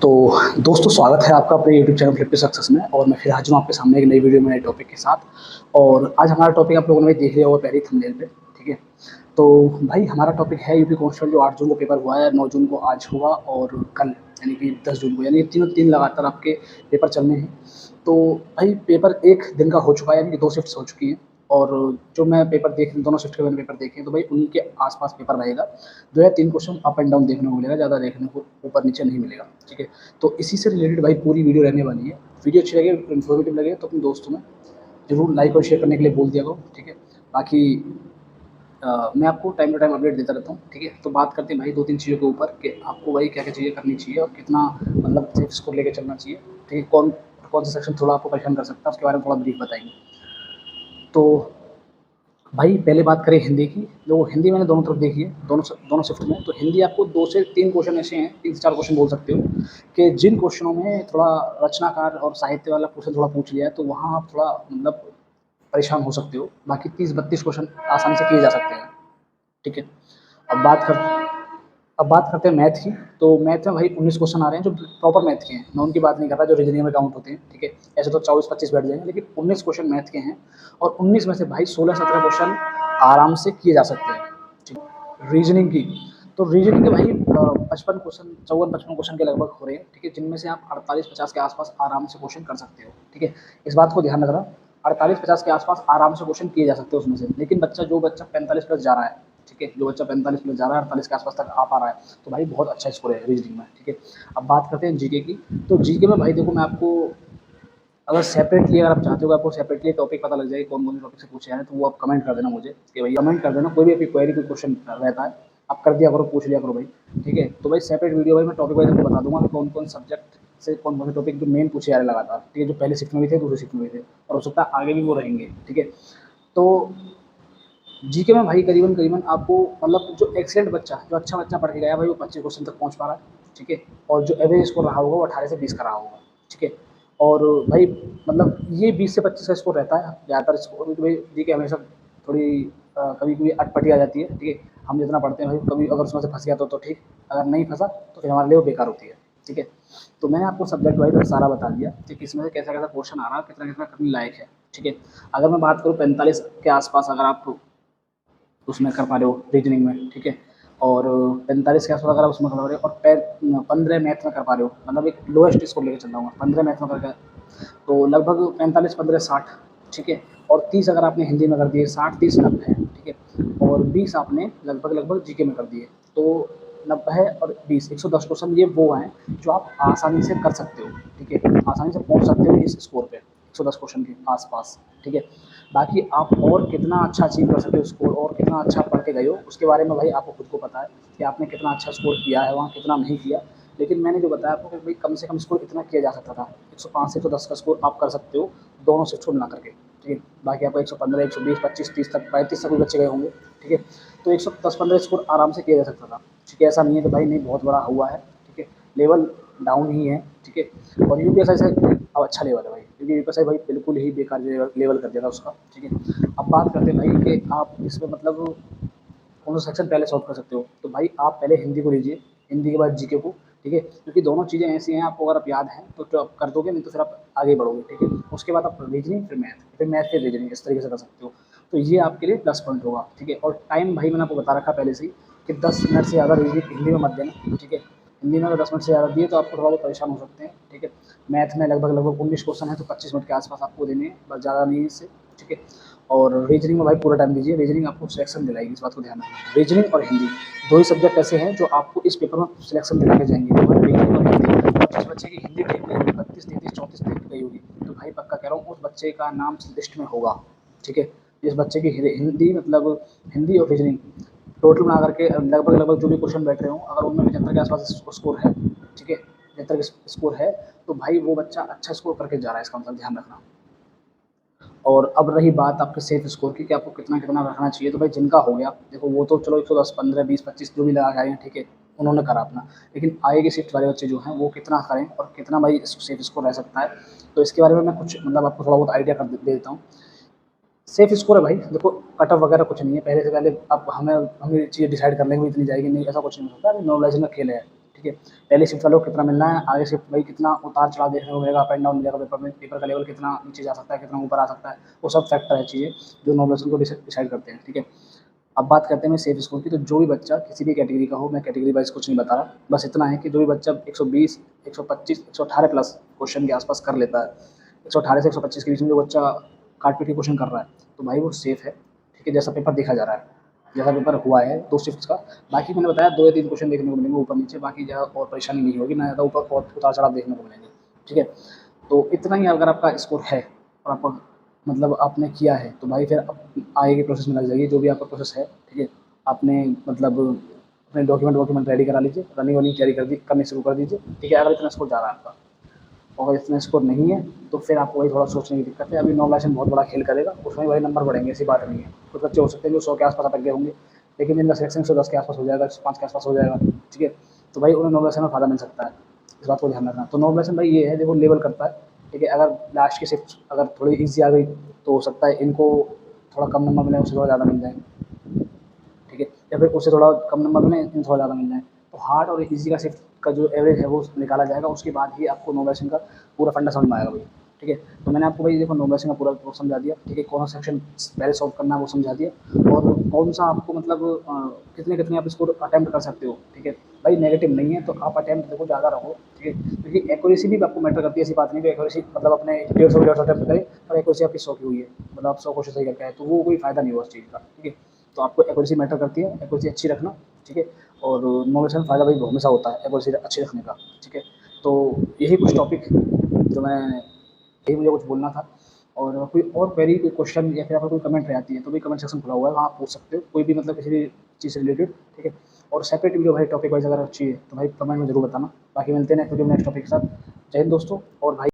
तो दोस्तों स्वागत है आपका अपने YouTube channel flip to success में। और मैं फिर हाजिर हूँ आपके सामने एक नई वीडियो में नए टॉपिक के साथ। और आज हमारा टॉपिक आप लोगों ने देख लिया होगा पहले थंबनेल पे, ठीक है। तो भाई हमारा टॉपिक है यूपी कांस्टेबल जो 8 जून को पेपर हुआ है, 9 जून को आज हुआ और कल यानी कि 10 जून को, यानी तीन लगातार आपके पेपर चलने हैं। तो भाई पेपर एक दिन का हो चुका है, यानी कि 2 शिफ्ट्स हो चुकी हैं। और जो मैं पेपर देख दोनों शिफ्ट के मैंने पेपर देखे हैं, तो भाई उन्हीं के आसपास पेपर रहेगा। 2 या 3 क्वेश्चन अप एंड डाउन देखने को मिलेगा, ज़्यादा देखने को ऊपर नीचे नहीं मिलेगा, ठीक है। तो इसी से रिलेटेड भाई पूरी वीडियो रहने वाली है। वीडियो अच्छी लगे, इन्फॉर्मेटिव लगे तो अपने दोस्तों में ज़रूर लाइक और शेयर करने के लिए बोल दिया करो, ठीक है। बाकी मैं आपको टाइम टू टाइम अपडेट देता रहता हूँ, ठीक है। तो बात करते हैं भाई 2-3 चीज़ों के ऊपर कि आपको भाई क्या-क्या चीज़ें करनी चाहिए और कितना मतलब सेफ स्कोर लेके चलना चाहिए, ठीक है। कौन सा सेक्शन थोड़ा आपको परेशान कर सकता है, उसके बारे में थोड़ा ब्रीफ बताएँगे। तो भाई पहले बात करें हिंदी की, तो हिंदी मैंने दोनों तरफ देखी है, दोनों शिफ्ट में। तो हिंदी आपको 2 से 3 क्वेश्चन ऐसे हैं, 3 से 4 क्वेश्चन बोल सकते हो कि जिन क्वेश्चनों में थोड़ा रचनाकार और साहित्य वाला क्वेश्चन थोड़ा पूछ लिया है, तो वहाँ आप थोड़ा मतलब परेशान हो सकते हो। बाकी 30-32 क्वेश्चन आसानी से किए जा सकते हैं, ठीक है। अब बात कर अब बात करते हैं मैथ की। तो मैथ में भाई 19 क्वेश्चन आ रहे हैं जो प्रॉपर मैथ के हैं। मैं उनकी बात नहीं कर रहा जो रीजनिंग में काउंट होते हैं, ठीक है। ऐसे तो 24-25 बैठ जाएंगे, लेकिन 19 क्वेश्चन मैथ के हैं। और 19 में से भाई 16-17 क्वेश्चन आराम से किए जा सकते हैं, ठीक है। रीजनिंग की, तो रीजनिंग के भाई 55 क्वेश्चन, 54-55 क्वेश्चन के लगभग हो रहे हैं, ठीक है। जिनमें से आप 48-50 के आसपास आराम से क्वेश्चन कर सकते हो, ठीक है। इस बात को ध्यान रखना, 48-50 के आसपास आराम से क्वेश्चन किए जा सकते हैं उसमें से। लेकिन जो बच्चा 45 प्लस जा रहा है, ठीक है, जो बच्चा 45 प्लस जा रहा है, 48 के आसपास तक आ पा रहा है, तो भाई बहुत अच्छा स्कोर है रीजनिंग में, ठीक है। अब बात करते हैं जीके की। तो जीके में भाई देखो, मैं आपको अगर सेपरेटली अगर आप चाहते हो कि आपको सेपरेटली टॉपिक पता लग जाए कौन कौन से टॉपिक से पूछे हैं, तो वो आप कमेंट कर देना मुझे कि भाई कमेंट कर देना, कोई भी आपकी क्वेरी कोई क्वेश्चन रहता है आप कर दिया करो, पूछ लिया करो भाई, ठीक है। तो भाई सेपरेट वीडियो भाई मैं टॉपिक वाइज आपको बता दूंगा कि कौन कौन सब्जेक्ट से कौन कौन से टॉपिक जो मेन पूछे जा रहे लगातार, ठीक है। जो पहले शिफ्ट में भी थे, दूसरी शिफ्ट में भी थे, और हो सकता है आगे भी वो रहेंगे, ठीक है। तो जीके में भाई करीबन करीबन आपको मतलब जो एक्सीलेंट बच्चा, जो अच्छा बच्चा पढ़ के गया भाई, वो 25 क्वेश्चन तक पहुंच पा रहा है, ठीक है। और जो एवरेज स्कोर रहा होगा वो 18 से 20 का रहा होगा, ठीक है। और भाई मतलब ये 20 से 25 का स्कोर रहता है ज़्यादातर स्कोर, क्योंकि भाई जीके हमेशा थोड़ी कभी कभी अटपटी आ जाती है, ठीक है। हम जितना पढ़ते हैं भाई, कभी अगर उसमें से फंस गया तो ठीक, अगर नहीं फंसा तो फिर हमारे लिए वो बेकार होती है, ठीक है। तो मैंने आपको सब्जेक्ट वाइज सारा बता दिया कि किसमें से कैसा कैसा क्वेश्चन आ रहा है, कितना कितना करने लायक है, ठीक है। अगर मैं बात करूँ 45 के आसपास अगर आप उसमें कर पा रहे हो रीजनिंग में, ठीक है। और 45 के आसपास अगर आप उसमें कर पा रहे हो और 15 मैथ में कर पा रहे हो, मतलब एक लोएस्ट स्कोर लेके चल रहा हूँ 15 मैथ में करके, तो लगभग 45-15-60, ठीक है। और 30 अगर आपने हिंदी में कर दिए, 60-30-90, ठीक है। और 20 आपने लगभग लगभग जीके में कर दिए, तो 90 और 20 110 क्वेश्चन ये वो हैं जो आप आसानी से कर सकते हो, ठीक है। आसानी से पहुंच सकते हो इस स्कोर पे 110 क्वेश्चन के आसपास, ठीक है। बाकी आप और कितना अच्छा अचीव कर सकते हो स्कोर, और कितना अच्छा पढ़ के गए हो, उसके बारे में भाई आपको खुद को पता है कि आपने कितना अच्छा स्कोर किया है वहाँ, कितना नहीं किया। लेकिन मैंने जो बताया आपको कि भाई कम से कम स्कोर इतना किया जा सकता था, 105 से 110 का स्कोर आप कर सकते हो दोनों शिफ्ट को मिला करके, ठीक है। बाकी आपको 115, 120, 25, 30 तक, 35 तक भी बच्चे गए होंगे, ठीक है। तो 110-15 स्कोर आराम से किया जा सकता था, ठीक है। ऐसा नहीं है कि भाई नहीं बहुत बड़ा हुआ है, ठीक है। लेवल डाउन ही है, ठीक है। और यूपीएसआई से अब अच्छा लेवल है भाई, क्योंकि यूपीएसआई भाई बिल्कुल ही बेकार लेवल कर दिया था उसका, ठीक है। अब बात करते हैं भाई कि आप इसमें मतलब कौन सा सेक्शन पहले सॉल्व कर सकते हो। तो भाई आप पहले हिंदी को लीजिए, हिंदी के बाद जीके को, ठीक है। क्योंकि दोनों चीज़ें ऐसी हैं, आपको अगर आप याद हैं तो आप कर दोगे, नहीं तो फिर आप आगे बढ़ोगे, ठीक है। उसके बाद आप रीजनिंग, फिर मैथ फिर रीजनिंग, इस तरीके से कर सकते हो। तो ये आपके लिए प्लस पॉइंट होगा, ठीक है। और टाइम भाई मैंने आपको बता रखा पहले से ही कि 10 मिनट से ज़्यादा रीजनिंग हिंदी में मत देना, ठीक है। हिंदी में अगर 10 मिनट से ज़्यादा दिए तो आपको थोड़ा बहुत परेशान हो सकते हैं, ठीक है। मैथ में लगभग लगभग 19 क्वेश्चन है, तो 25 मिनट के आसपास आपको देने हैं, बस ज़्यादा नहीं है इससे, ठीक है। और रीजनिंग में भाई पूरा टाइम दीजिए, रीजनिंग आपको सिलेक्शन दिलाएगी, इस बात को ध्यान रखना। रीजनिंग और हिंदी 2 ही सब्जेक्ट ऐसे हैं जो आपको इस पेपर में सिलेक्शन दिला के जाएंगे। तो भाई रीजनिंग और हिंदी, और जिस बच्चे की हिंदी ठीक गई होगी, 32, 33, 34 ठीक गई होगी, तो भाई पक्का कह रहा हूँ उस बच्चे का नाम लिस्ट में होगा, ठीक है। जिस बच्चे की हिंदी मतलब हिंदी और रीजनिंग टोटल बना करके लगभग लगभग जो भी क्वेश्चन बैठ रहे हों, अगर उनमें 75 के आसपास स्कोर है, ठीक है, 75 का स्कोर है, तो भाई वो बच्चा अच्छा स्कोर करके जा रहा है, इसका मतलब ध्यान रखना। और अब रही बात आपके सेफ स्कोर की कि आपको कितना कितना रखना चाहिए, तो भाई जिनका हो गया देखो, वो तो चलो 110, 15, 20, 25 जो भी लगा के आए हैं, ठीक है, उन्होंने करा अपना। लेकिन आगे की शिफ्ट वाले बच्चे जो हैं वो कितना करें और कितना भाई सेफ स्कोर रह सकता है, तो इसके बारे में मैं कुछ मतलब आपको थोड़ा बहुत आइडिया कर दे देता हूँ। सेफ स्कोर है भाई, देखो कट ऑफ वगैरह कुछ नहीं है, पहले से पहले आप हमें चीज़ें डिसाइड करने में इतनी जाएगी नहीं, ऐसा कुछ नहीं हो सकता, नॉर्मलाइजेशन का खेल है, ठीक है। पहले शिफ्ट वालों को कितना मिलना है, आगे शिफ्ट भाई कितना उतार चढ़ाव देखने को मिलेगा, अप एंड डाउन मिलेगा पेपर में, पेपर का लेवल कितना नीचे जा सकता है, कितना ऊपर आ सकता है, वो सब फैक्टर है चीज़ें जो नॉर्मलाइजेशन को डिसाइड करते हैं, ठीक है। अब बात करते हैं मैं सेफ स्कोर की, तो जो भी बच्चा किसी भी कैटेगरी का हो, मैं कैटेगरी वाइज कुछ नहीं बता रहा, बस इतना है कि जो भी बच्चा 120, 125, 118 प्लस क्वेश्चन के आसपास कर लेता है, 118 से 125 के बीच में जो बच्चा काट पीट के क्वेश्चन कर रहा है, तो भाई वो सेफ है, ठीक है। जैसा पेपर देखा जा रहा है, जैसा पेपर हुआ है 2 शिफ्ट्स का, बाकी मैंने बताया 2 या 3 क्वेश्चन देखने को मिलेंगे ऊपर नीचे, बाकी ज़्यादा और परेशानी नहीं होगी, ना ज़्यादा ऊपर और उतार चढ़ाव देखने को मिलेंगे, ठीक है। तो इतना ही अगर आपका स्कोर है और आपका मतलब आपने किया है, तो भाई फिर आगे की प्रोसेस में लग जाइए, जो भी आपका प्रोसेस है, ठीक है। आपने मतलब अपने डॉक्यूमेंट रेडी करा लीजिए, रनिंग वनिंग तैयारी करनी शुरू कर दीजिए, ठीक है। अगर इतना स्कोर जा रहा है आपका, और इतना स्कोर नहीं है, तो फिर आपको वही थोड़ा सोचने की दिक्कत है। अभी नॉर्मलाइजेशन बहुत बड़ा खेल करेगा, उसमें वही नंबर बढ़ेंगे, ऐसी बात नहीं है। कुछ बच्चे हो सकते हैं जो 100 के आसपास अटक गए होंगे, लेकिन जिनका सिलेक्शन 110 के आसपास हो जाएगा, 105 के आसपास हो जाएगा, ठीक है। तो भाई उन्हें नॉर्मलाइजेशन में फ़ायदा मिल सकता है, इस बात को ध्यान रखना। तो नॉर्मलाइजेशन भाई ये है, देखो लेवल करता है, ठीक है। अगर लास्ट की शिफ्ट अगर थोड़ी ईजी आ गई, तो हो सकता है इनको थोड़ा कम नंबर मिले, उससे थोड़ा ज़्यादा मिल जाए, ठीक है। या फिर उससे थोड़ा कम नंबर मिले, इनसे थोड़ा ज़्यादा मिल जाए। तो हार्ड और ईजी का शिफ्ट का जो एवरेज है वो निकाला जाएगा, उसके बाद ही आपको नॉर्मलाइजेशन का पूरा फंडा समझ में आएगा भाई, ठीक है। तो मैंने आपको भाई देखो नॉर्मलाइजेशन का पूरा वो समझा दिया, ठीक है। कौन सा सेक्शन पहले सॉल्व करना है वो समझा दिया, और कौन सा आपको मतलब कितने कितने आप इसको अटेम्प्ट कर सकते हो, ठीक है। भाई नेगेटिव नहीं है, तो आप अटेम्प्ट देखो ज़्यादा रहो, ठीक है। क्योंकि एक्यूरेसी भी आपको मैटर करती है, ऐसी बात नहीं कि एक्यूरेसी मतलब अपने 150 अटेम्प्ट करें और एक्यूरेसी आपकी 100 की हुई है, मतलब आप 100 क्वेश्चन सही करके आए, तो वो कोई फ़ायदा नहीं हुआ उस चीज़ का, ठीक है। तो आपको एक्यूरेसी मैटर करती है, एक्यूरेसी अच्छी रखना, ठीक है। और नॉलेज में फ़ायदा भाई हमेशा होता है एक्यूरेसी अच्छी रखने का, ठीक है। तो यही कुछ टॉपिक जो मैं यही मुझे कुछ बोलना था। और कोई और क्वेरी, कोई क्वेश्चन या फिर आपको कोई कमेंट आती है, तो भी कमेंट सेक्शन खुला हुआ है, वहाँ आप पूछ सकते हो, कोई भी मतलब किसी भी चीज़ से रिलेटेड, ठीक है। और सेपरेट वीडियो भाई टॉपिक वाइज अगर चाहिए तो भाई कमेंट में जरूर बताना। बाकी मिलते हैं नेक्स्ट वीडियो में नेक्स्ट टॉपिक के साथ। जय हिंद दोस्तों। और भाई